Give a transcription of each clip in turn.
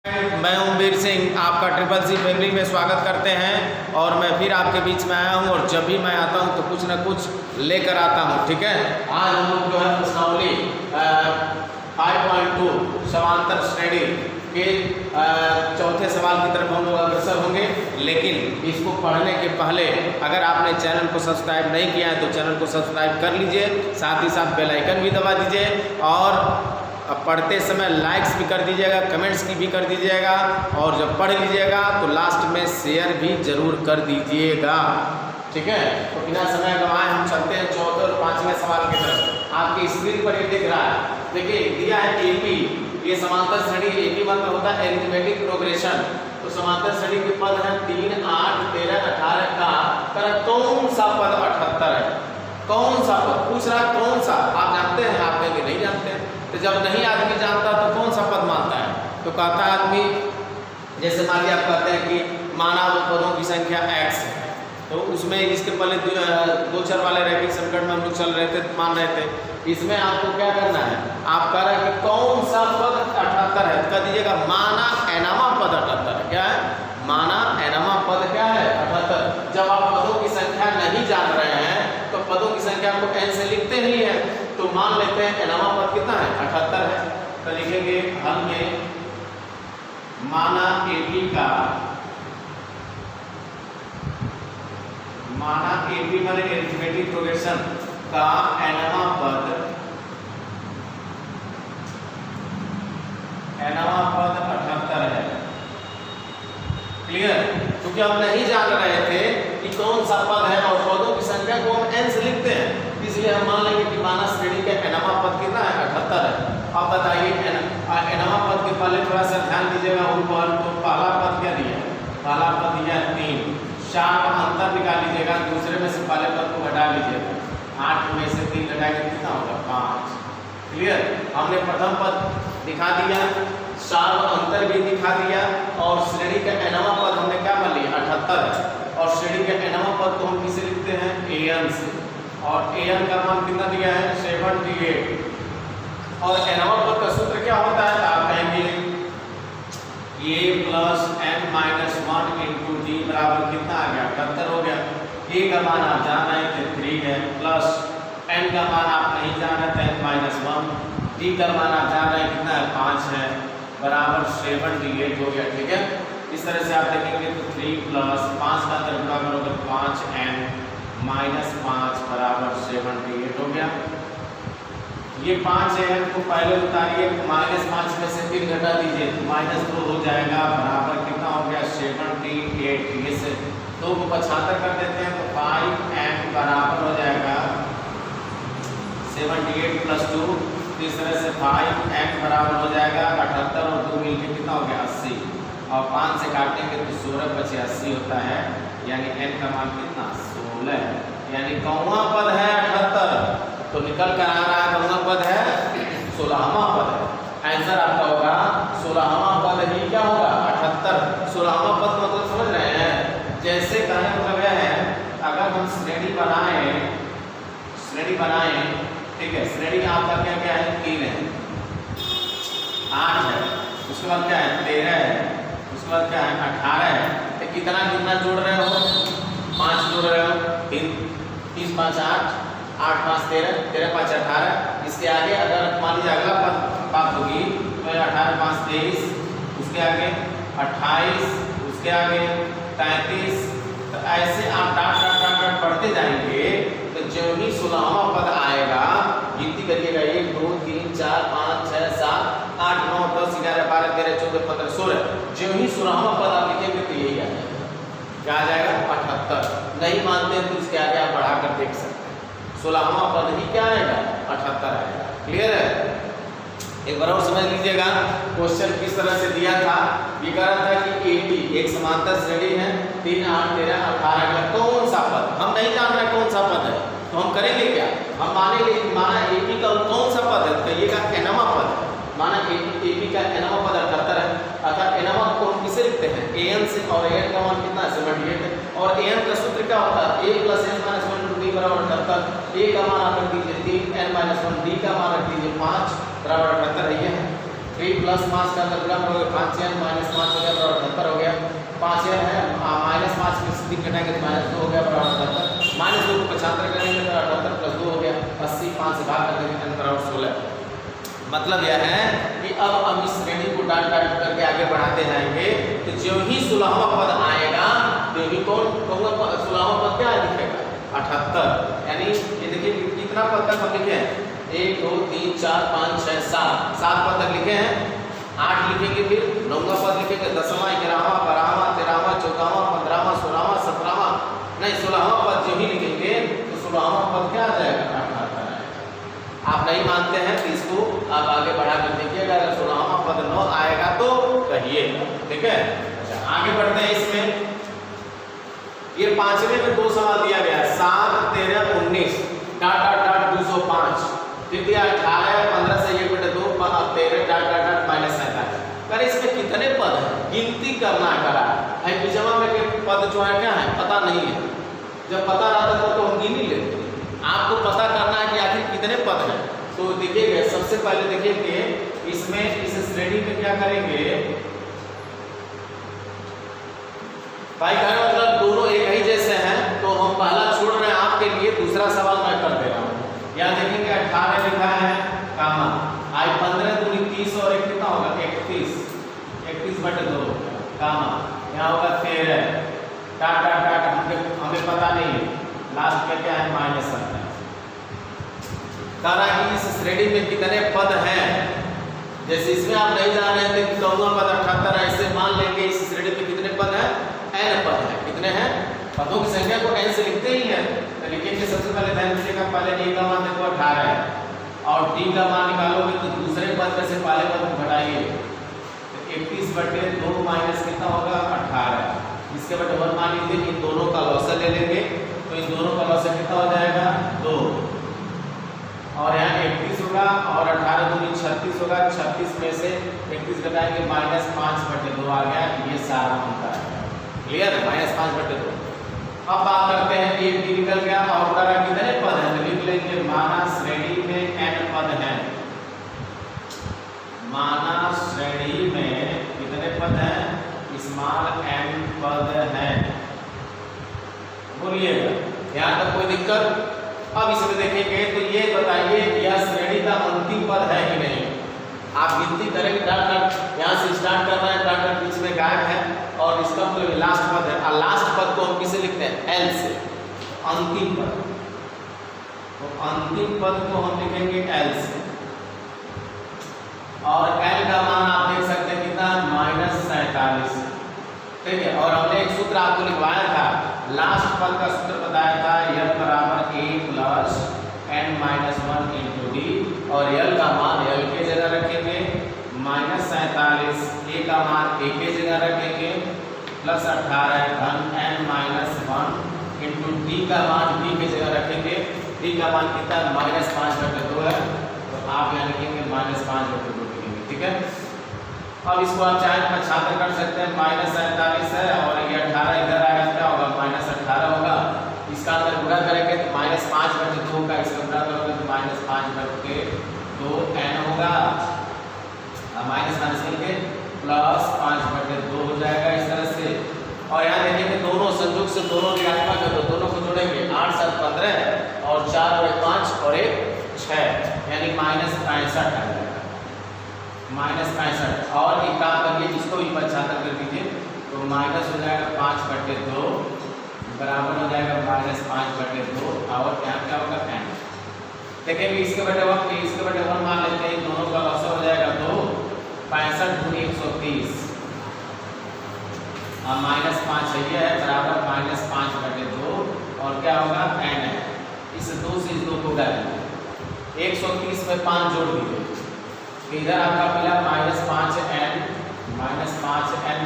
मैं हूं वीर सिंह, आपका ट्रिपल सी फैमिली में स्वागत करते हैं। और मैं फिर आपके बीच में आया हूं और जब भी मैं आता हूं तो कुछ न कुछ लेकर आता हूं। ठीक है, आज हम लोग जो है प्रश्नावली 5.2 समांतर श्रेणी के चौथे सवाल की तरफ हम लोग अग्रसर होंगे। लेकिन इसको पढ़ने के पहले अगर आपने चैनल को सब्सक्राइब नहीं किया है तो चैनल को सब्सक्राइब कर लीजिए, साथ ही साथ बेल आइकन भी दबा दीजिए और पढ़ते समय लाइक्स भी कर दीजिएगा, कमेंट्स की भी कर दीजिएगा और जब पढ़ लीजिएगा तो लास्ट में शेयर भी जरूर कर दीजिएगा। ठीक है, तो बिना समय गंवाए हम चलते हैं चौथे और पांचवें सवाल की तरफ। आपकी स्क्रीन पर ये दिख रहा है, देखिए दिया है एपी, ये समांतर श्रेणी एपी मतलब होता है एरिथमेटिक प्रोग्रेशन। तो समांतर श्रेणी के पद है 3, 8, 13, 18 का कौन सा पद 78 है? कौन सा पद पूछ रहा है, कौन सा? आप जानते हैं? आप कहेंगे नहीं जानते हैं। तो जब नहीं आदमी जानता तो कौन सा पद मानता है? तो कहता है आदमी, जैसे मान लिया आप कहते हैं कि माना पदों की संख्या x है, तो उसमें इसके पहले दो चर वाले रैखिक समीकरण में हम लोग चल रहे थे, मान रहे थे। इसमें आपको क्या करना है, आप कह रहे हैं कि कौन सा पद 78 है, कह दीजिएगा माना एनामा पद 78 है। क्या है? माना एनामा पद क्या है? 78। जब आप पदों की संख्या नहीं जान रहे हैं तो पदों की संख्या को n से लिखते नहीं है, तो मान लेते हैं एनामा पद कितना है? 78 है। तो लिखेंगे हल में माना एपी का, माना एपी माने एरिथमेटिक प्रोग्रेशन का एनामा पद 78 है। क्लियर? क्योंकि हम नहीं जान रहे थे कि कौन सा पद है और पदों की संख्या को हम n से लिखते हैं, इसलिए हम मान लेंगे कि माना श्रेणी का एनामा पद कितना है? 78 है। अब बताइए एनामा पद के पहले थोड़ा सा ध्यान दीजिएगा ऊपर। तो पहला पद क्या दिया? पहला पद दिया 3, 4 का अंतर निकाल लीजिएगा, दूसरे में से पहले पद को घटा लीजिएगा। 8 में से 3 घटाएंगे कितना होगा? 5। क्लियर? हमने प्रथम पद दिखा दिया, 4 अंतर भी दिखा दिया और श्रेणी का एनामा पद हमने क्या मान लिया? 78 है। और श्रेणी का एनामा पद को हम किसे लिखते हैं? an से। और an का मान कितना दिया है? 78। और एनामा पद का सूत्र क्या होता है? आप कहेंगे a plus n minus 1 into d बराबर कितना आ गया? 78 हो गया। a का मान आप जान रहे थे 3 है, प्लस n का मान आप नहीं जान रहे थे माइनस 1, d का मान आप जान रहे हैं कितना है? 5 है, बराबर 78 हो गया। ठीक है, इस तरह से आप देखेंगे तो 3 प्लस 5 का अंतर गुणा करोगे 5n माइनस 5 बराबर 78 हो गया। ये 5n को पहले उतारिए, माइनस 5 में से 3 घटा दीजिए तो माइनस 2 हो जाएगा, बराबर कितना हो गया? 78। ये से 2 को 75 कर देते हैं तो 5n बराबर हो जाएगा 78 प्लस 2। इस तरह से 5n बराबर हो जाएगा 78 और 2 मिलकर कितना हो गया? 80। और 5 से काटेंगे तो 16 बचे 80 होता है, यानी n का मान कितना? 16 है। यानी कौवा पद है 78, तो निकल कर आ रहा है कौवा पद है 16वां पद है। आंसर आपका होगा 16वां पद ही क्या होगा? 78। 16वां पद मतलब समझ रहे हैं? जैसे कहने को लग रहा है, अगर हम श्रेणी बनाएं, ठीक है, श्रेणी आपका क्या क्या है? 3 है, 8 है, उसके बाद क्या है? 13 है, उसके बाद क्या है? 18 है। तो कितना जोड़ रहे हो? 5 जोड़ रहे हो। 3 5 8, 8 5 13, 13 5 18। इसके आगे अगर मान लीजिए अगला पद बात होगी तो 18 5 23, उसके आगे 28, उसके आगे 33। तो ऐसे आप डाट पढ़ते जाएंगे तो जो ही 16वां पद आएगा, गिनती करिएगा 1 2 3 4 5 6 7 8 9 10 11 12 13 14 15 16। जो ही 16वां पद आप लिखेंगे तो यही आ जाएगा। क्या आ जाएगा? 78। नहीं मानते हैं तो इसके आगे आप बढ़ा कर देख सकते हैं, 16वां पद ही क्या आएगा? 78 आएगा। क्लियर है? एक बार और समझ लीजिएगा क्वेश्चन किस तरह से दिया था। ये कह रहा था कि एपी एक समांतर श्रेणी है, 3 8 13 18 का कौन सा पद? हम नहीं जान रहे कौन सा पद है, तो हम करेंगे क्या? हम मानेंगे कि माना एपी का कौन सा पद है? कहिएगा एनामा पद है। माना एपी का एनामा पद 78 है, अर्थात एनामा को हम किसे लिखते हैं? an से। और an का मान कितना है? 78 है। और an का सूत्र क्या होता है? a plus n minus 1 into d बराबर 78। a का मान आप रख दीजिए 3, n माइनस 1, d का मान रख दीजिए 5 बराबर 78 है। 3 प्लस 5 का अंतर गुणा करोगे 5n माइनस 5 है, -5 में से 3 घटाएंगे तो -2 हो गया बराबर 78, -2 को 75 करेंगे तो 78 + 2 हो गया 80, 5 से भाग कर देंगे n बराबर 16। मतलब यह है कि अब हम इस श्रेणी को डाट करके आगे बढ़ाते जाएंगे तो जो ही 16वां पद आएगा तो ही कौन कहूँगा 16वां पद क्या दिखेगा 78। यानी ये देखिए कितना पद तक हम लिखे हैं 1 2 3 4 5 6 7 पद तक लिखे हैं। 8 लिखेंगे, फिर 9वां पद लिखेंगे, 10वां 11वां 12वां 13वां 14वां 15वां 16वां 17वां नहीं 16वां पद जो ही लिखेंगे तो 16वां पद क्या आ जाएगा 78। आप नहीं मानते हैं तो इसको आप आगे बढ़ा कर देखिएगा, अगर 16वां पद 9 आएगा तो कहिए, ठीक है। अच्छा आगे बढ़ते हैं। इसमें ये 5वें में 2 सवाल दिया गया है 7 13 19 डाट डाट डाट 205, फिर दिया 18 15 से 1/2 13 डाट डाट डाट -47। पर इसमें कितने पद हैं गिनती करना करा है, पिछवा में के पद जो है क्या है पता नहीं है। जब पता रहता तो हम गिन ही लेते, आपको पता करना है कि आखिर कितने पद हैं। तो देखिएगा सबसे पहले देखिए इसमें इस श्रेणी में क्या करेंगे भाई, कहने मतलब दोनों एक ही जैसे हैं तो हम पहला छोड़ रहे हैं आपके लिए, दूसरा सवाल मैं कर दे रहा हूँ। यहाँ देखेंगे 18 लिखा है कामा, आई 15 दूनी 30 और 1 कितना होगा 31/2 कामा, यहाँ होगा 13 डाट डाट डाट हमें पता नहीं है, लास्ट में क्या है -7। कह रहा है कि इस श्रेणी में कितने पद हैं, जैसे इसमें आप नहीं जान रहे थे कि 14वां पद 78 है, इससे मान लेंगे इस श्रेणी में कितने पद हैं n पद है। कितने हैं पदों की संख्या को n से लिखते ही हैं तो लिखेंगे। सबसे पहले ध्यान दीजिएगा, पहले a का मान देखो 18 है और d का मान निकालोगे तो दूसरे पद में से पहले पद को घटाइए तो 31/2 माइनस कितना होगा 18। इसके बाद 1 मान लीजिए, इन दोनों का लॉसल ले लेंगे तो इन दोनों का लॉसल कितना हो जाएगा 2 और यहाँ 31 होगा और 18 दूनी 36 होगा, 36 में से 31 घटाएंगे -5/2 आ गया। ये सारा होता है, क्लियर है -5/2। अब बात करते हैं एक डी निकल गया और करा कितने पद हैं तो लिख लेंगे माना श्रेणी में n पद हैं, माना श्रेणी में कितने पद हैं स्मॉल n पद हैं, बोलिएगा यहाँ तक कोई दिक्कत। अब इसमें देखेंगे तो ये बताइए यह श्रेणी का अंतिम पद है कि नहीं। आप गिनती करेंगे डाट डाट यहाँ से स्टार्ट करना है, डाट डाट बीच में गायब है और इसका मतलब लास्ट पद है और लास्ट पद को हम किसे लिखते हैं L से, अंतिम पद। तो अंतिम पद को हम लिखेंगे L से और L का मान आप देख सकते हैं कितना -47, ठीक है। और हमने एक सूत्र आपको लिखवाया था, लास्ट पद का सूत्र बताया था L बराबर a + n-1 × d और L का मान L के जगह रखेंगे -47, a का मान a के जगह रखेंगे +18 धन n-1 × d का मान b के जगह रखेंगे। d का मान कितना -5/2 है तो आप यहाँ लिखेंगे -5/2 लिखेंगे, ठीक है। अब इसको आप चाहे तो छात्र कर सकते हैं, -47 है और ये 18 इधर आएगा क्या होगा -18 होगा। इसका अंदर गुणा करेंगे तो -5/2 होगा, इसका गुणा करोगे तो -5/2 n होगा, माइनस मिलके +5/2 हो जाएगा इस तरह से। और यहाँ देखेंगे दोनों संयोग से दोनों ऋणात्मक है तो दोनों को जोड़ेंगे 8 7 15 और 4 और 1 5 और 1 6 यानी -65 आ जाएगा, -65। और एक काम करिए इसको भी 75 कर दीजिए तो माइनस हो जाएगा 5/2 बराबर हो जाएगा -5/2 और यहाँ क्या होगा n। देखेंगे इसके बटे 1 मान लेते हैं, दोनों का लॉस हो जाएगा 2 65 दूनी 130 -5 है बराबर -5/2 और क्या होगा n है। इस 2 से इस 2 को घटा 130 में 5 जोड़ दीजिए, इधर आपका मिला -5n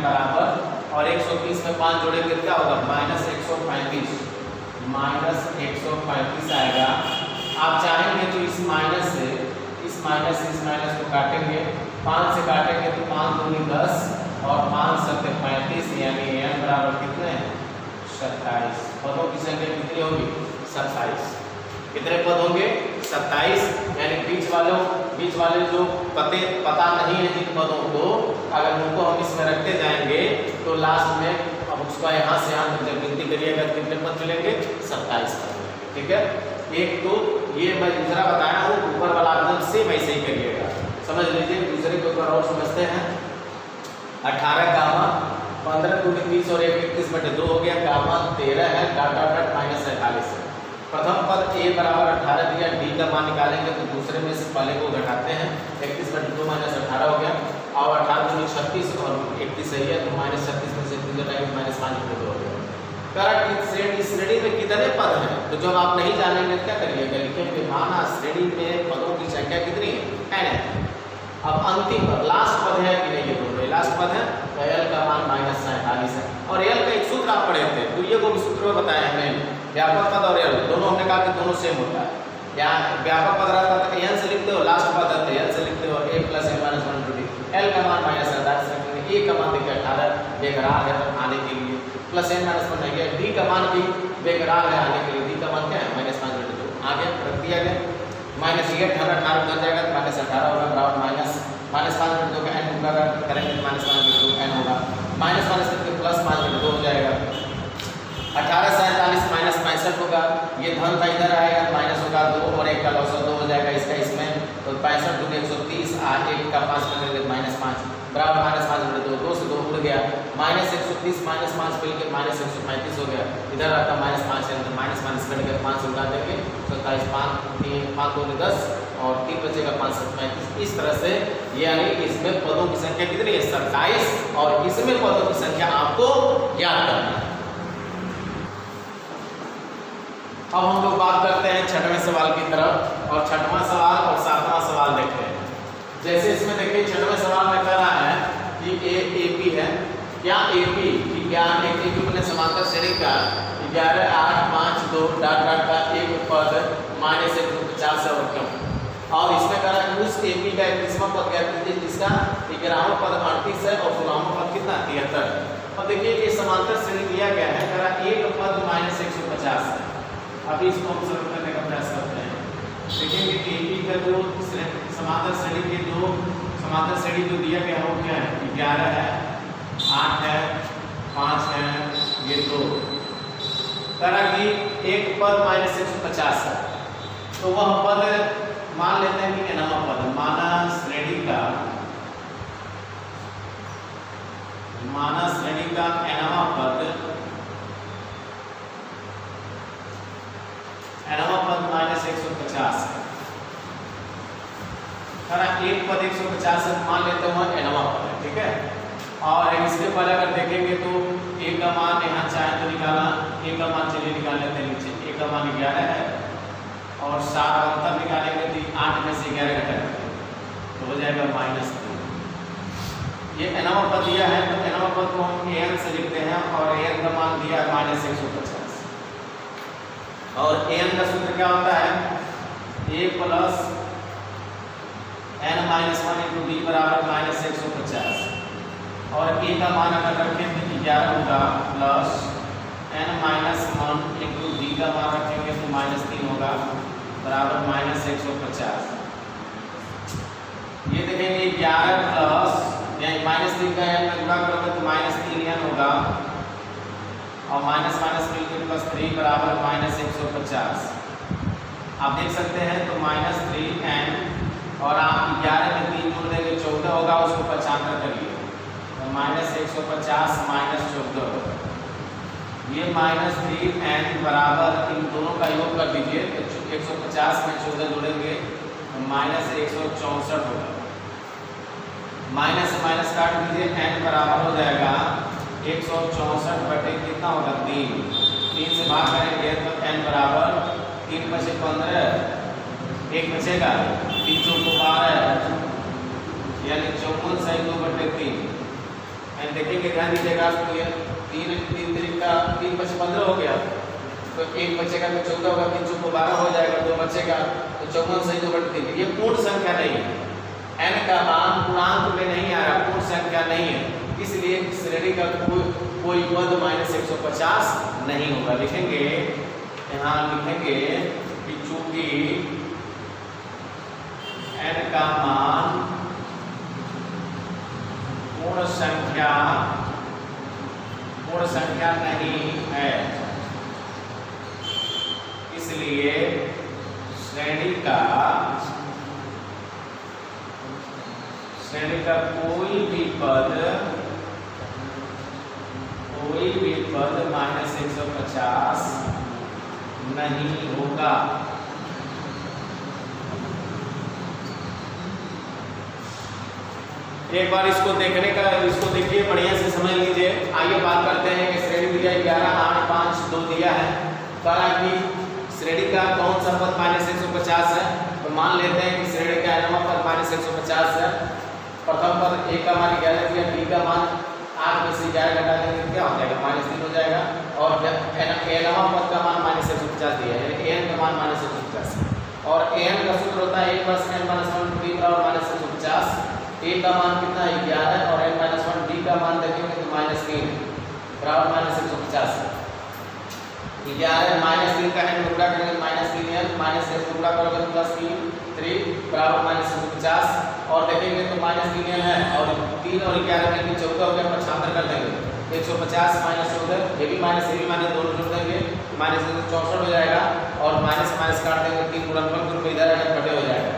बराबर और 130 में 5 जोड़ेंगे क्या होगा -135 आएगा। आप चाहेंगे तो इस माइनस से इस माइनस को काटेंगे, 5 से काटेंगे तो 5 दूनी 10 और 5 7 35 यानी n बराबर कितने 27। पदों की संख्या कितनी होगी 27। कितने पद होंगे 27, यानी बीच वाले जो पता नहीं है जिन पदों को अगर उनको हम इसमें रखते जाएंगे तो तो लास्ट में अब उसका यहाँ से यहाँ तक जब गिनती करिएगा कितने पद मिलेंगे, 27 पद मिलेंगे। ठीक है, एक तो ये मैं दूसरा बताया हूँ, ऊपर वाला एकदम सेम ऐसे ही करिएगा, समझ लीजिए। दूसरे के ऊपर और समझते हैं। 18 गामा 15 × 30 और 1 21/2 हो गया, गामा 13 है, डॉट डॉट डॉट -48 है। प्रथम पद a बराबर 18 दिया, d का मान निकालेंगे तो दूसरे में से पहले को घटाते हैं, 31/2 -18 हो गया, और 18 × 36 और 31 सही है, तो -36 में से 3 घटाएंगे -5/2 हो गया। करेक्ट। इस श्रेणी में कितने पद हैं, तो जब आप नहीं जानेंगे क्या करिएगा, लिखेंगे माना श्रेणी में पदों की संख्या कितनी है, n है। अब अंतिम पद लास्ट पद है कि नहीं, ये दोनों लास्ट पद है, तो l का मान -47 है। और l का एक सूत्र आप पढ़े थे, तो ये को भी सूत्र में बताया हमने, व्यापक पद और l दोनों हमने कहा कि दोनों सेम होता है। यहाँ व्यापक पद रहता है तो n से लिखते हो, लास्ट पद है l से लिखते हो, a + n - 1/2। l का मान -47 रखेंगे, a का मान देखिए 18 बेकरार है आने के लिए, + n - 1 नहीं है, d का मान भी बेकरार है आने के लिए, d का मान क्या है -5/2। आगे रख दिया गया, -8 18 उधर जाएगा तो -18 होगा, बराबर -5/2 का n होगा, करेंगे -5/2 n होगा, माइनस करके +5/2 हो जाएगा। 18 47 -65 होगा, ये धन का इधर आएगा, माइनस होगा 2 और 1 का लॉस 2 हो जाएगा इसका इसमें, तो 65 × 130 और 1 का 5 करेंगे -5 बराबर -5/2, 2 से 2 उड़ गया, -130 -5 मिल के -135 हो गया, इधर आपका -5 है, तो माइनस कट के 5 उड़ा देंगे, 27 5 3 5 2 10 और 3 बचेगा 5 7 35। इस तरह से यानी इसमें पदों की संख्या कितनी है, 27, और इसमें पदों की संख्या आपको याद करना है। अब हम लोग बात करते हैं 6वें सवाल की तरफ, और 6वां सवाल और 7वां सवाल देखते हैं। जैसे इसमें देखिए 6वें सवाल में कह रहा है कि AP है, क्या AP की ज्ञान एक AP बने समांतर श्रेणी का 11 8 5 2 डॉट डॉट का एक पद -150 है और क्यों। और इसमें कह रहा है कि उस AP का 31वां पद ज्ञात कीजिए जिसका 11वां पद 38 है और 16वां पद कितना 73 है। अब देखिए ये समांतर श्रेणी दिया गया है, कह रहा है एक पद -150 है। अभी इसको हम सरल करने का प्रयास करते हैं। देखेंगे कि AP का जो समांतर श्रेणी के जो समांतर श्रेणी जो दिया गया है वो क्या है, 11 है, 8 है, 5 है, ये 2। कह रहा कि एक पद -150 है, तो वह पद मान लेते हैं कि nवां पद, माना श्रेणी का nवां पद -150 है। एक पद 150 मान लेते हैं nवां पद है, ठीक है। और इसके पहले अगर देखेंगे तो a का मान यहाँ चाहे तो निकाला, a का मान चलिए निकाल लेते हैं नीचे, a का मान 11 है और 7 अंतर निकालेंगे तो 8 में से 11 घटाएंगे तो हो जाएगा -3। ये nवां पद दिया है तो nवां पद को हम an से लिखते हैं और an का मान दिया है -150 और an का सूत्र क्या होता है, a + n - 1 × d बराबर -150 और a का मान अगर रखें तो 11 होगा प्लस n - 1 × d का मान रखेंगे तो -3 होगा बराबर -150। ये देखेंगे 11 प्लस -3 का n में गुणा करोगे तो -3n होगा और माइनस मिलकर +3 बराबर -150। आप देख सकते हैं तो -3n और आप 11 में 3 जोड़ देंगे 14 होगा, उसको 95 करिए तो -150 -14 होगा। ये -3n बराबर इन दोनों का योग कर दीजिए तो 150 में 14 जोड़ेंगे तो -164 होगा। माइनस से माइनस काट दीजिए, n बराबर हो जाएगा 164 बटे कितना होगा 3 से भाग करेंगे तो n बराबर 3 × 5 = 15, 1 बचेगा 3 × 4 = 12 यानी 54 सही 2/3। एंड देखेंगे ध्यान दीजिएगा तो ये 3 का 3 × 5 = 15 हो गया तो 1 बचेगा तो 14 होगा, 3 × 4 = 12 हो जाएगा, 2 बचेगा तो 54 सही 2/3। ये पूर्ण संख्या नहीं है, n का मान पूर्णांक में नहीं आ रहा, पूर्ण संख्या नहीं है, इसलिए श्रेणी का कोई पद -150 नहीं होगा। लिखेंगे यहाँ लिखेंगे कि चूंकि n का मान पूर्ण संख्या पूर्ण संख्या नहीं है, इसलिए श्रेणी का कोई भी पद -150 नहीं होगा। एक बार इसको देखने का, इसको देखिए बढ़िया से समझ लीजिए। आइए बात करते हैं कि श्रेणी दिया 11, 8, 5, 2 दिया है। कहा कि श्रेणी का कौन सा पद -150 है, तो मान लेते हैं कि श्रेणी का एनवा पद -150 है। प्रथम पद a का मान 11 दिया, b का मान 8 में से 11 घटा देंगे क्या हो जाएगा, -3 हो जाएगा। और एनवा पद का मान -150 दिया है, an का मान -150 और an का सूत्र होता है a + n - 1 b बराबर -150। a का मान कितना है 11 और n - 1, b का मान देखेंगे तो -3 बराबर -150। 11 -3 का n गुणा करेंगे -3n, -1 गुणा करोगे तो +3 बराबर -150 और देखेंगे तो -3n है और 3 और 11 में 14 हो गया, 75 कर देंगे 150 -14, ये भी माइनस दोनों जोड़ देंगे -64 हो जाएगा और माइनस काट देंगे 3 गुणनफल ग्रुप इधर आकर घटे हो जाएगा।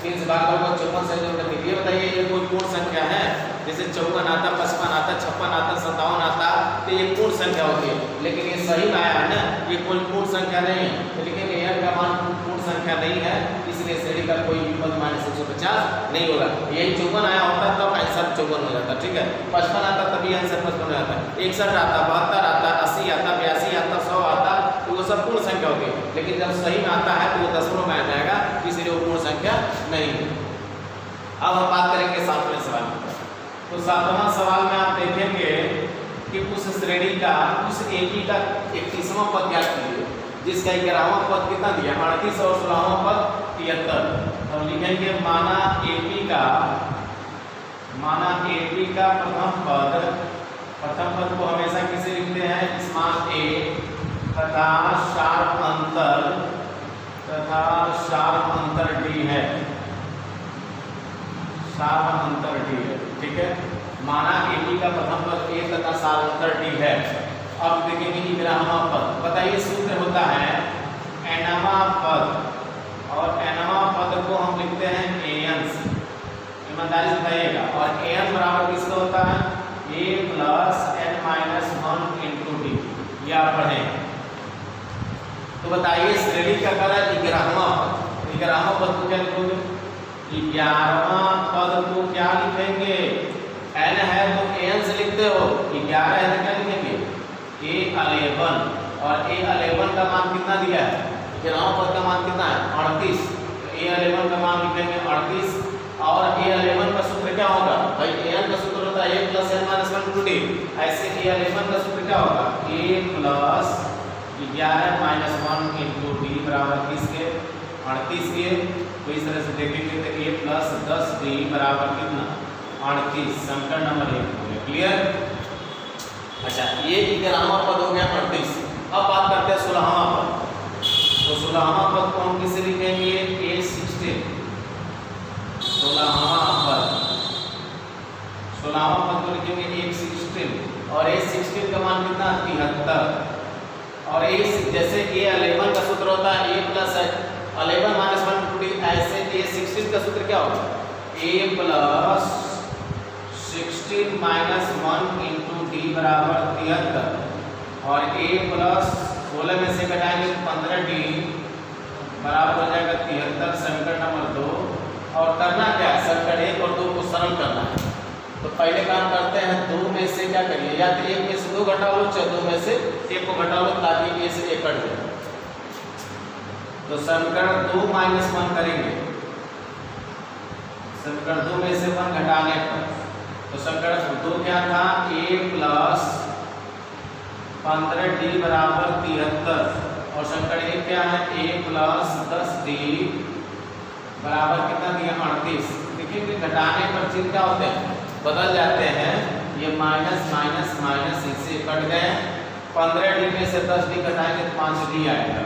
3 से भाग करोगे 54 से जोड़ देंगे। ये बताइए ये कोई पूर्ण संख्या है? जैसे 54 आता, 55 आता, 56 आता, 57 आता, तो ये पूर्ण संख्या होती है। लेकिन ये सही में आया है ना, ये कोई पूर्ण संख्या नहीं है। तो लिखेंगे n का मान पूर्ण संख्या नहीं है, इसलिए श्रेणी का कोई भी पद -150 नहीं होगा। यही 54 आया होता तब आंसर 54 हो जाता, ठीक है। 55 आता तभी आंसर 55 हो जाता। 61 आता, 72 आता, 80 आता, 82 आता, 100 आता, तो वो सब पूर्ण संख्या होती है। लेकिन जब सही में आता है तो वो दशमलव में आ जाएगा, इसलिए वो पूर्ण संख्या नहीं है। अब हम बात करेंगे 7वें सवाल की। तो 7वां सवाल में आप देखेंगे कि उस श्रेणी का उस AP का 31वां पद ज्ञात कीजिए, जिसका 11वां पद कितना दिया 38 और 16वां पद 73। तो लिखेंगे माना AP का प्रथम पद को हमेशा किसे लिखते हैं, स्मॉल a तथा शार्प अंतर d है, ठीक है। माना AP का प्रथम पद a तथा शार्प अंतर d है। अब देखेंगे 11वां पद, बताइए सूत्र होता है nवा पद और nवा पद को हम लिखते हैं an, ईमानदारी से बताइएगा। और an बराबर किसका होता है, a + n - 1 × d, ये आप पढ़ें। तो बताइए श्रेणी का करा 11वां पद को क्या लिखोगे, 11वां पद को क्या लिखेंगे, n है तो an से लिखते हो, 11 है तो क्या लिखेंगे a11 और a11 का मान कितना दिया है, 11वां पद का मान कितना है 38, तो a11 का मान लिखेंगे 38 और a11 का सूत्र क्या होगा भाई, an का सूत्र होता है a + n - 1 × d। ऐसे a11 का सूत्र क्या होगा, a + 11 - 1 × d बराबर किसके 38 के। तो इस तरह से देखेंगे तो a + 10d बराबर कितना 38, समीकरण नंबर 1 हो गया। क्लियर? अच्छा, ये 11वां पद हो गया 38। अब बात करते हैं 16वां पद। तो 16वां पद को हम किसे लिखेंगे, a16। 16वां पद को लिखेंगे a16 और a16 का मान कितना 73 और जैसे a11 का सूत्र होता है a + 11 - 1 × d, ऐसे a16 का सूत्र क्या होगा, a + 16 - 1 × d बराबर 73 और a + 16 में से घटाएंगे तो 15d बराबर हो जाएगा 73, समीकरण नंबर 2। और करना क्या है, समीकरण 1 और 2 को सरल करना है। तो पहले काम करते हैं 2 में से क्या करिए, या तो 1 में से 2 घटा लो, चाहे 2 में से 1 को घटा लो, ताकि a से 1 कट जाए। तो समीकरण 2 - 1 करेंगे, समीकरण 2 में से 1 घटाने पर तो समीकरण 2 क्या था, a + 15d बराबर 73 और समीकरण 1 क्या है, a + 10d बराबर कितना दिया 38। देखिए घटाने पर चिन्ह क्या होते हैं, बदल जाते हैं, ये माइनस इससे कट गए। 15d में से 10d घटाएंगे तो 5d आएगा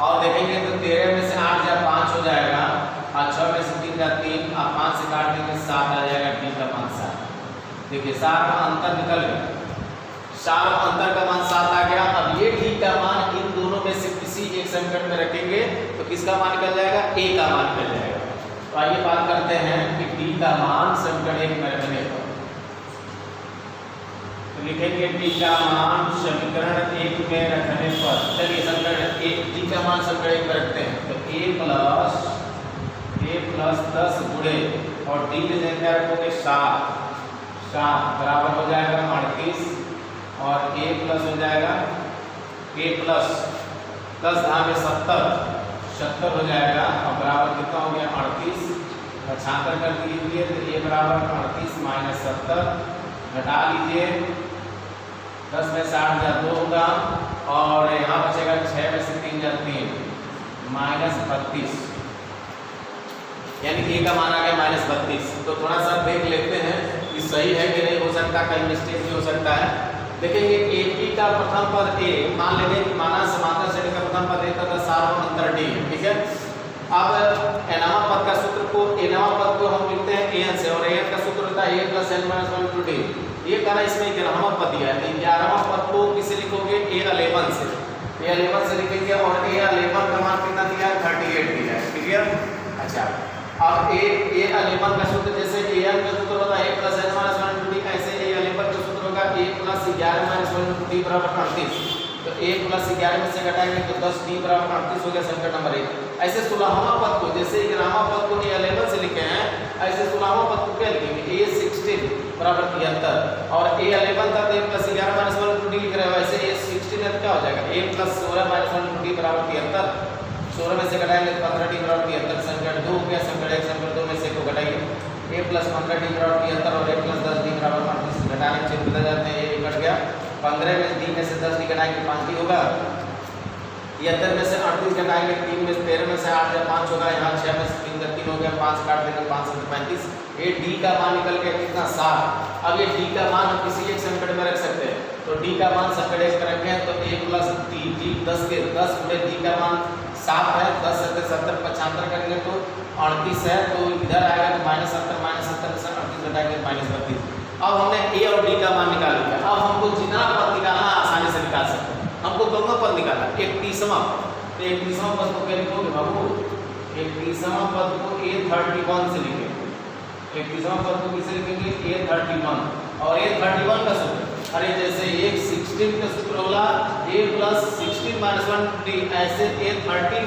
और देखेंगे तो 13 में से 8 या 5 हो जाएगा और 6 में से 3 या 3 और 5 से काट देंगे 7 आ जाएगा, d का मान 7। देखिए 7 का अंतर निकल गया। 4 अंतर का मान 7 आ गया। अब ये डी का मान इन दोनों में से किसी एक समीकरण में रखेंगे तो किसका मान निकल जाएगा, ए का मान निकल जाएगा। तो आइए बात करते हैं कि डी का मान समीकरण 1 में रखने पर। तो लिखेंगे डी का मान समीकरण 1 में रखने पर। चलिए समीकरण 1 डी का मान समीकरण 1 में रखते हैं। तो a प्लस 10 गुणे और डी के जगह रखोगे 7 बराबर हो जाएगा 38 और a प्लस हो जाएगा a प्लस 10 में 70 हो जाएगा और बराबर कितना हो गया 38। छात्र कर दीजिए तो a बराबर 38 माइनस 70 घटा लीजिए 10 में 60 जा 2 होगा और यहाँ बचेगा 6 में से 3 जा 3 माइनस 32 यानी a का मान आ गया माइनस 32। तो थोड़ा सा देख लेते हैं कि सही है कि नहीं, हो सकता है कहीं मिस्टेक भी हो सकता है। देखेंगे AP का प्रथम पद a, मान लेंगे कि माना समांतर श्रेणी का प्रथम पद a तथा सार्वभौम अंतर d है, ठीक है। अब nवां पद का सूत्र को nवां पद को हम लिखते हैं an से और an का सूत्र होता है a + n - 1 * d। ये करा इसमें 11वां पद दिया है, तो 11वां पद को किसे लिखोगे a11 से, a11 से लिखेंगे और a11 का मान कितना दिया है 38 दिया है, क्लियर। अच्छा अब a11 का सूत्र जैसे an का सूत्र होता है a + n - 1 * d, ऐसे a11 का सूत्र होगा a + 11 - 1 * d बराबर 38। तो a + 11 में से घटाएंगे तो 10 d बराबर 38 हो गया समीकरण नंबर 1। ऐसे 16वां पद को जैसे 11वां पद को a11 से लिखे हैं, ऐसे 16वां पद को क्या लिखेंगे a16 बराबर 73 और a11 था तो a + 11 - 1 * d लिख रहे हो, ऐसे a16 है तो क्या हो जाएगा a + 16 - 1 * d बराबर 73। 16 में से घटाएंगे तो 15d बराबर 73 समीकरण 2 हो गया। समीकरण 1 समीकरण 2 में से को घटाइए a + 15d बराबर 73 और a + 10d बराबर 38 घटाने से बदल जाते हैं, ये कट गया। 15 में d में से 10d घटाएंगे 5d होगा। 73 में से 38 घटाएंगे 3 में 13 में से 8 या 5 होगा, यहाँ 6 में से 3 या 3 हो गया, 5 काट देंगे 5 से 35। ये d का मान निकल गया कितना 7। अब ये d का मान हम किसी एक समीकरण में रख सकते हैं, तो d का मान समीकरण 1 में रखें तो a + d 10 के 10 गुणे d का मान 7 है, 10 से 70 75 करेंगे तो 38 है, तो इधर आएगा तो -70 में से 38 घटाएंगे -32। अब हमने a और d का मान निकाल लिया। अब हमको जितना पद निकालना आसानी से निकाल सकते हैं। हमको दोनों पद निकालना, 31वां तो 31वां पद को क्या लिखोगे बाबू, 31वां पद को a31 से लिखेंगे। 31वां पद को किसे लिखेंगे a31 और a31 का सूत्र अरे जैसे एक 16 का सूत्र होला a + 16 - 1 d, ऐसे a31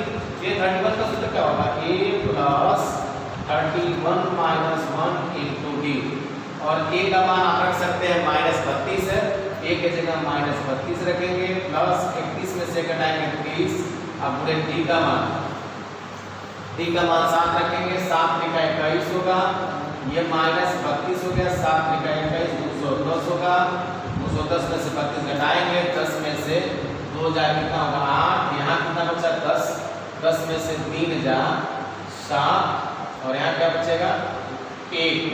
का सूत्र क्या होगा a + 31 - 1 * d और a का मान आप रख सकते हैं -32 है, a के जगह -32 रखेंगे प्लस 31 में से घटाएंगे 30। अब पूरे d का मान 7 रखेंगे, 7 × 21 होगा, ये -32 हो गया, 7 × 21 210 होगा, 210 में से 32 घटाएंगे, 10 में से 2 जाए कितना होगा 8, यहाँ कितना बचा 10 में से 3 जा 7 और यहाँ क्या बचेगा 1,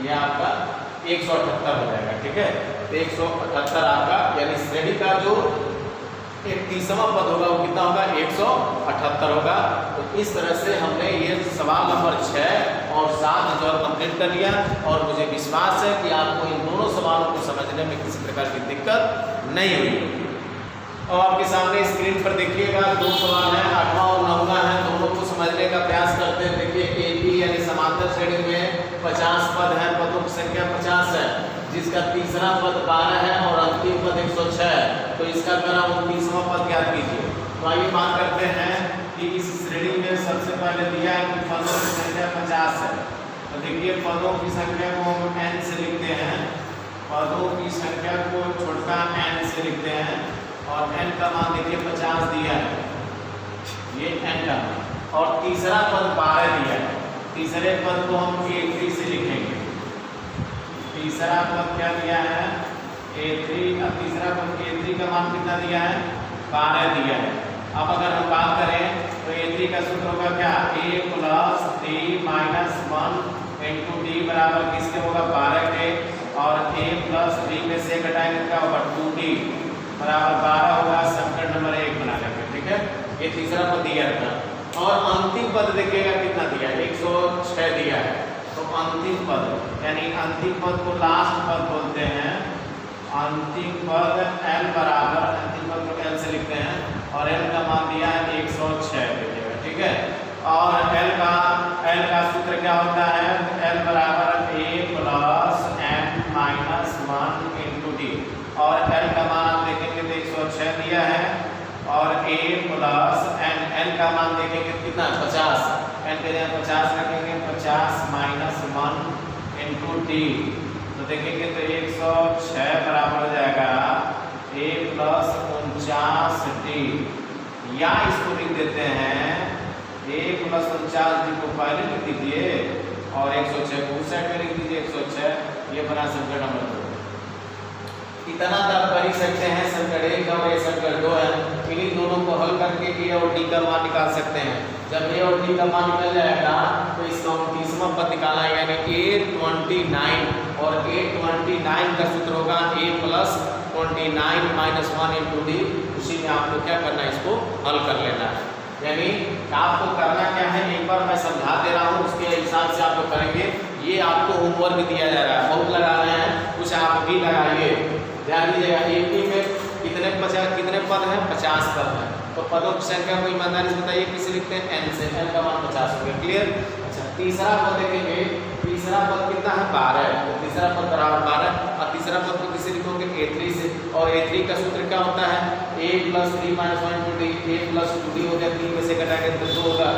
ये आपका 178 हो जाएगा, ठीक है। तो 178 आपका यानी श्रेणी का जो 31वां पद होगा वो कितना होगा 178 होगा। तो इस तरह से हमने ये सवाल नंबर 6 और 7 जो है कंप्लीट कर लिया और मुझे विश्वास है कि आपको इन दोनों सवालों को समझने में किसी प्रकार की दिक्कत नहीं हुई। और आपके सामने स्क्रीन पर देखिएगा 2 सवाल हैं, 8वां और 9वां है, दोनों को समझने का प्रयास करते हैं। देखिए AP यानी समांतर श्रेणी में 50 पद है, पदों की संख्या 50 है, जिसका तीसरा पद 12 है और अंतिम पद 106 है, तो इसका करा 29वां पद ज्ञात कीजिए। तो आइए बात करते हैं कि इस श्रेणी में सबसे पहले दिया है कि पदों की संख्या 50 है। तो देखिए पदों की संख्या को हम n से लिखते हैं, पदों की संख्या को छोटा n से लिखते हैं और n का मान देखिए 50 दिया है, ये n का मान, और तीसरा पद 12 दिया है। तीसरे पद को हम a3 से लिखेंगे। तीसरा पद क्या दिया है a3, अब तीसरा पद a3 का मान कितना दिया है 12 दिया है। अब अगर हम बात करें तो a3 का सूत्र होगा क्या a + 3 - 1 * d बराबर किसके होगा 12 के, और a + 3 में से घटाएंगे क्या होगा 2d बराबर 12 होगा, समीकरण नंबर 1 बना लेंगे, ठीक है। ये तीसरा पद दिया था और अंतिम पद देखिएगा कितना दिया है 106 दिया है। तो अंतिम पद यानी अंतिम पद को लास्ट पद बोलते हैं, अंतिम पद n बराबर, अंतिम पद को l से लिखते हैं और l का मान दिया है 106 लीजिएगा, ठीक है। और l का सूत्र क्या होता है, l बराबर a plus n minus 1 into D, और l का मान आप देखेंगे तो 106 दिया है, और a प्लस n का मान देखेंगे कितना 50, n के जगह 50 रखेंगे, 50 माइनस 1 इंटू डी, तो देखेंगे तो 106 बराबर हो जाएगा a प्लस 49d, या इसको लिख देते हैं a प्लस 49d को पहले लिख दीजिए और 106 को उस साइड में लिख दीजिए 106, ये बना समीकरण नंबर 2। इतना तो आप कर ही सकते हैं, समीकरण 1 और ये समीकरण 2 है, इन्हीं दोनों को हल करके a और d का मान निकाल सकते हैं। जब a और d का मान निकल जाएगा तो इसका 29वां पद निकालना है, यानी a29, और a29 का सूत्र होगा a plus 29 minus 1 into D, उसी में आपको क्या करना है, इसको हल कर लेना है। यानी आपको करना क्या है, एक बार मैं समझा दे रहा हूँ, उसके हिसाब से आप करेंगे। ये आपको होमवर्क दिया जा रहा है, बहुत लगा रहे हैं, कुछ आप भी लगाइए। ध्यान दीजिएगा, एक ही में कितने पद हैं, 50 पद हैं, तो पदों की संख्या को ईमानदारी से बताइए किसे लिखते हैं, n से, n का मान 50 हो गया, क्लियर। अच्छा, तीसरा पद देखेंगे, तीसरा पद कितना है 12, तो तीसरा पद बराबर 12, और तीसरा पद को किसे लिखोगे a3 से, और a3 का सूत्र क्या होता है, a plus 3 minus 1 into D, a plus 2d हो गया, 3 में से घटाएंगे तो 2 होगा,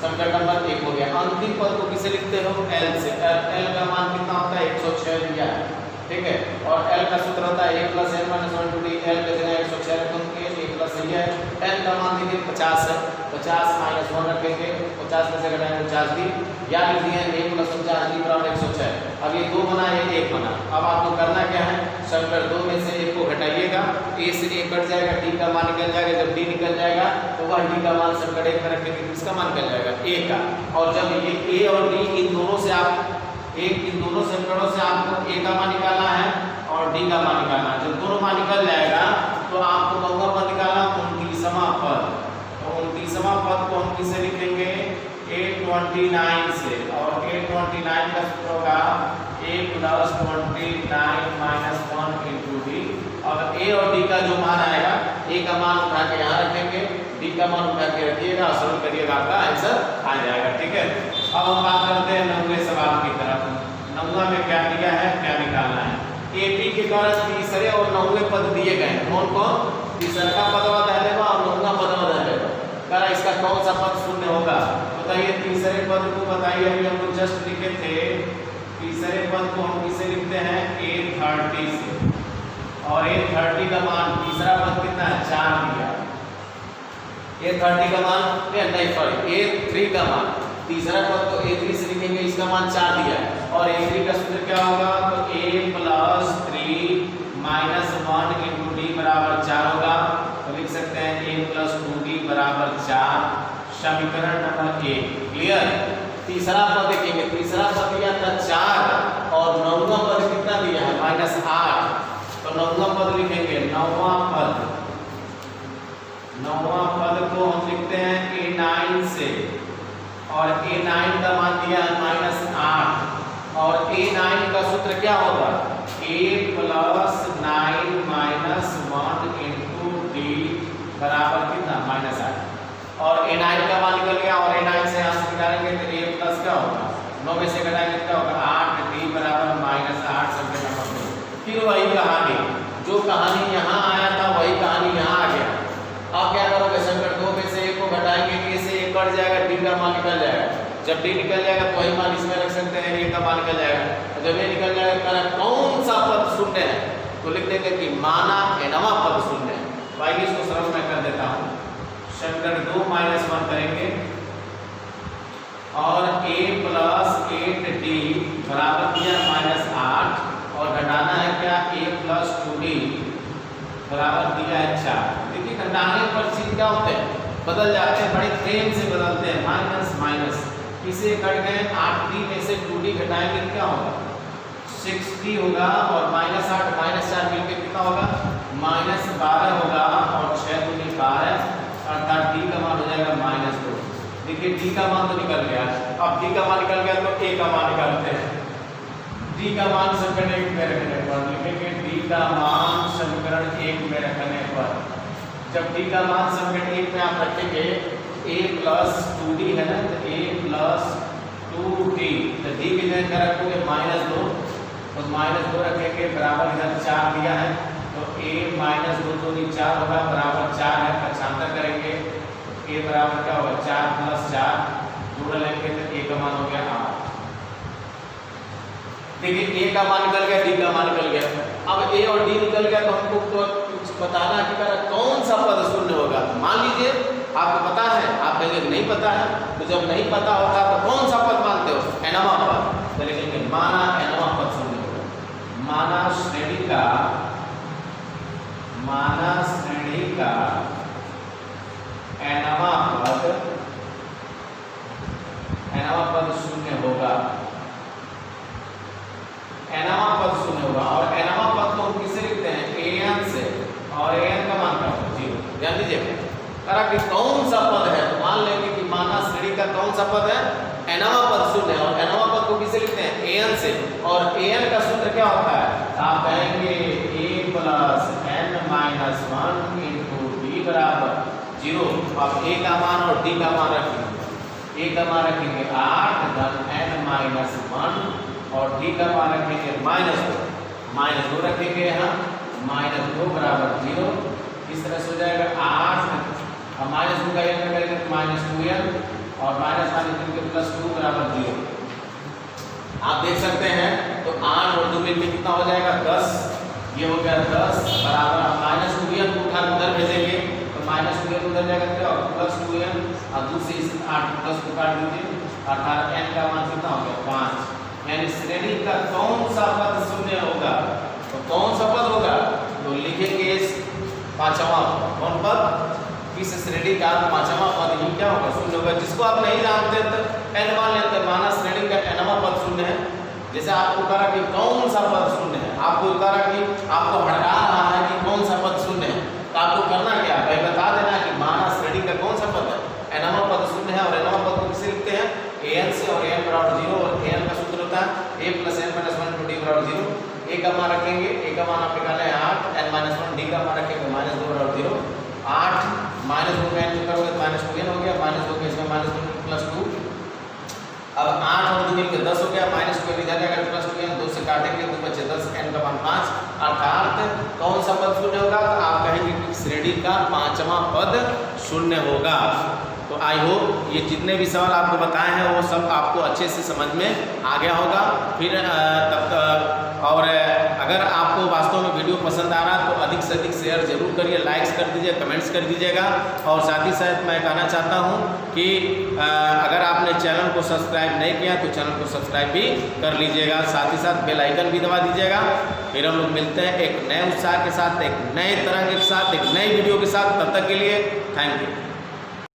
समीकरण नंबर 1 हो गया। अंतिम पद को किसे लिखते हो, l से, l का मान कितना होता है 106 लिया है, ठीक है, और l का सूत्र होता है a plus n minus 1 into D, l के जगह 106 रखेंगे, a प्लस ये है, n का मान देखिए 50 है, 50 माइनस 1 रखेंगे, 50 में से घटाएंगे 50 दी, या लिख दिए a प्लस 50d बराबर 106। अब ये 2 बना, ये 1 बना, अब आपको करना क्या है, समीकरण 2 में से 1 को घटाइएगा, a से a कट जाएगा, d का मान निकल जाएगा, जब d निकल जाएगा तो वह d का मान समीकरण 1 में रखेंगे, किसका मान निकल जाएगा, a का, और जब ये a और d इन दोनों से आप इन दोनों समीकरणों से आपको a का मान निकालना है और d का मान निकालना है। जब दोनों मान निकल जाएगा तो आपको कौन पद निकालना, 29वां पद, तो 29वां पद को हम किसे लिखेंगे, a29 से, और a29 का सूत्र होगा a plus 29 minus 1 into D, और a और d का जो मान आएगा, a का मान उठा के यहाँ रखेंगे, d का मान उठा के रखिएगा, सरल करिएगा, आपका आंसर आ जाएगा, ठीक है। अब हम बात करते हैं 9वें सवाल की तरफ। 9वां में क्या दिया है, क्या निकालना है, a के कारण तीसरे और 9वें पद दिए गए हैं, कौन कौन, तीसरा पदवा धैलेवा और 9वां पदवा धैलेवा, करा इसका कौन सा पद शून्य होगा, बताइए। तीसरे पद को बताइए, अभी हम लोग जस्ट लिखे थे, तीसरे पद को हम किसे लिखते हैं, a30 से, और a30 का मान, तीसरा पद कितना है 4 दिया, a30 का मान नहीं सॉरी a3 का मान, तीसरा पद को a3 से लिखेंगे, इसका मान 4 दिया है, और a3 का सूत्र क्या होगा, तो a plus 3 minus 1 into D बराबर 4 होगा, तो लिख सकते हैं a प्लस 2d बराबर 4, समीकरण नंबर 1, क्लियर। तीसरा पद देखेंगे, तीसरा पद दिया था 4 और 9वां पद कितना दिया है, -8, तो 9वां पद लिखेंगे, 9वां पद को हम लिखते हैं a9 से, और a9 का मान दिया है -8, और a9 का सूत्र क्या होगा, a plus 9 minus 1 into D बराबर कितना, -8, और a9 का मान निकल गया, और a9 से यहाँ से निकालेंगे तो a प्लस क्या होगा, 9 में से घटाएंगे क्या होगा, 8d बराबर -8, समीकरण नंबर 2। फिर वही कहानी, जो कहानी यहाँ आया था वही कहानी यहाँ आ गया। आप क्या करोगे, समीकरण 2 में से a को घटाएंगे, a से a कट जाएगा, d का मान निकल जाएगा, जब d निकल जाएगा तो वही मान इसमें रख सकते हैं, a का मान निकल जाएगा, जब a निकल जाएगा तो कौन सा पद शून्य है, तो लिख देंगे कि माना nवां पद शून्य है। तो आइए इसको सरल मैं कर देता हूँ, समीकरण 2 माइनस 1 करेंगे, और a प्लस 8d बराबर दिया -8, और घटाना है क्या, a प्लस 2d बराबर दिया है 4। देखिए घटाने पर चीज क्या होते हैं, बदल जाते हैं, बड़े प्रेम से बदलते हैं, माइनस माइनस, इसे कट गए, 8d में से 2d घटाएंगे क्या होगा, 6d होगा, और -8 -4 मिलकर कितना होगा, -12 होगा, और 6 दूनी 12, अर्थात d का मान हो जाएगा -2। देखिए d का मान तो निकल गया, अब d का मान निकल गया तो a का मान निकालते हैं, d का मान समीकरण 1 में रखने पर लिखेंगे, d का मान समीकरण 1 में रखने पर जब d का मान समीकरण 1 में आप रखेंगे a प्लस 2d है ना, तो a प्लस 2d, तो d की जगह क्या रखोगे -2, तो -2 रखेंगे बराबर इधर 4 दिया है, तो a -2 दूनी 4 होगा बराबर 4 है, पक्षांतर करेंगे a बराबर क्या होगा 4 प्लस 4 जोड़ लेंगे तो a का मान हो गया 8। देखिए a का मान निकल गया, d का मान निकल गया। अब a और d निकल गया तो हमको कुछ बताना है कि कौन सा पद शून्य होगा। तो मान लीजिए आपको पता है, आप कहेंगे नहीं पता है, तो जब नहीं पता होगा तो कौन सा पद मानते हो, nवां पद, तो लिखेंगे माना nवां पद शून्य होगा। माना श्रेणी का nवां पद शून्य होगा, nवां पद शून्य होगा। और nवां पद को हम किससे लिखते हैं, an से, और an का मान क्या होगा 0। ध्यान दीजिए करा कि कौन सा पद है, तो मान लेंगे कि माना श्रेणी का कौन सा पद है, nवां पद शून्य है, और nवां पद को किससे लिखते हैं an से, और an का सूत्र क्या होता है, आप कहेंगे a plus n minus 1 into d बराबर 0। आप a का मान और d का मान रखेंगे, a का मान रखेंगे 8 धन n माइनस 1 और d का मान रखेंगे -2 रखेंगे यहाँ, -2 बराबर 0। इस तरह से हो जाएगा 8 और -2 का n में करेंगे तो -2n और -2 प्लस 2 बराबर 0। आप देख सकते हैं तो 8 और 2 मिलकर कितना हो जाएगा 10, ये हो गया 10 बराबर -2n को उठा उधर भेजेंगे तो -2n उधर जाएगा क्या प्लस 2n और 2 से 8 10 को काट दीजिए, अर्थात n का मान कितना हो गया 5। यानी श्रेणी का कौन सा पद शून्य होगा, तो कौन सा पद होगा, तो लिखेंगे पांचवा कौन पद, इस श्रेणी का पांचवा पद ही क्या होगा शून्य होगा। जिसको आप नहीं जानते तो n मान लेते, माना श्रेणी का nवां पद शून्य है। जैसे आपको कहा कि कौन सा पद शून्य है, आपको कहा कि आपको भटका रहा है कि कौन सा पद शून्य है, तो आपको करना क्या है, बता देना कि माना श्रेणी का कौन सा पद है, nवां पद शून्य है। और nवां पद को किससे लिखते हैं an से, और an बराबर 0, और an का सूत्र होता है a plus n minus 1 into d बराबर 0। a का मान रखेंगे, a का मान आप निकाले 8 n माइनस 1, d का मान रखेंगे -2 बराबर 0। 8 -2 का n करोगे तो -2n हो गया, -2 के इसमें -2 प्लस 2। अब 8 और 2 मिलकर 10 हो गया, -2 इधर जाएगा प्लस 2n, 2 से काटेंगे 2 बचे 10, n का मान 5। अर्थात कौन सा पद शून्य होगा, तो आप कहेंगे कि श्रेणी का पांचवा पद शून्य होगा। तो आई होप ये जितने भी सवाल आपको बताए हैं वो सब आपको अच्छे से समझ में आ गया होगा। फिर तब तक, और अगर आपको वास्तव में वीडियो पसंद आ रहा तो अधिक से अधिक शेयर जरूर करिए, लाइक्स कर दीजिए, कमेंट्स कर दीजिएगा। और साथ ही साथ मैं कहना चाहता हूँ कि अगर आपने चैनल को सब्सक्राइब नहीं किया तो चैनल को सब्सक्राइब भी कर लीजिएगा, साथ ही साथ बेल आइकन भी दबा दीजिएगा। फिर हम लोग मिलते हैं एक नए उत्साह के साथ, एक नए तरंग के साथ, एक नई वीडियो के साथ। तब तक के लिए थैंक यू।